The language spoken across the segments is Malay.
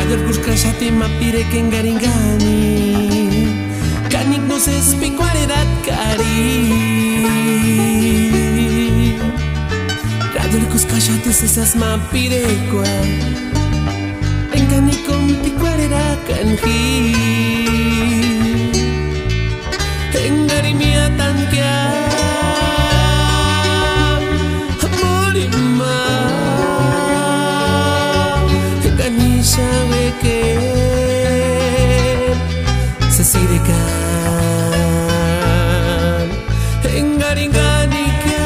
Karajol kuskashati mapire kengaringani Kanik no se spikualerat kari Karajol kuskashati sesas mapire kwa Engani pikualerat kanhi Engari mia tankia sabe que se sirekan engaringanika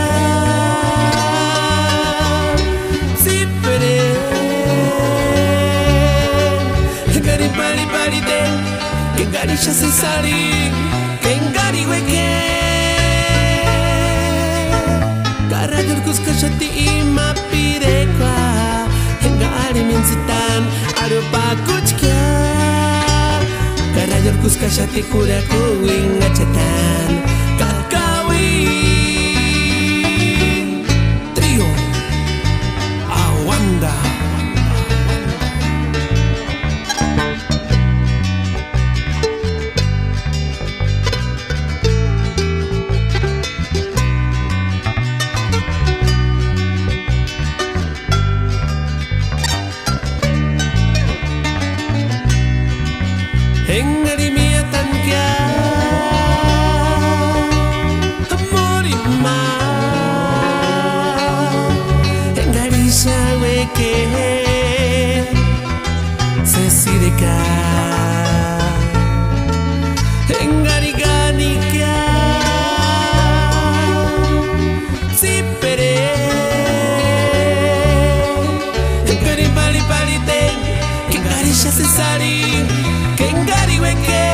si pere engari pari pari de que engari ya se sari que engari weke Karajol kuskashati ima pirekwa engari minsitan Arupa kuchkya Karajol kuskashati kuraku ingachatan Kakawi Trio Awanda Engari mia tankia amori ma Engari sabe que se sireka Engari ganikia si pere Engari pali pali ten Engari ya se sari Engari weke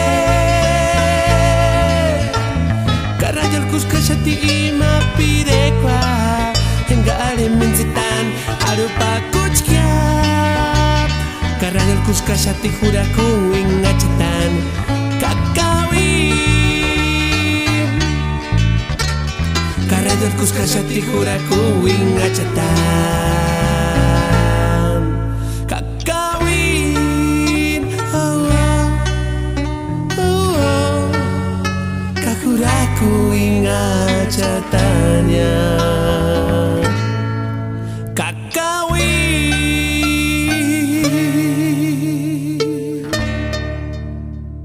Karajol kuskashati ima pirekwa Engari minsitan arupa kuchkya Karajol kuskashati huraku ingachatan Kakawi Karajol kuskashati huraku ingachatan Kakawi Aku ingat catanya Kakawi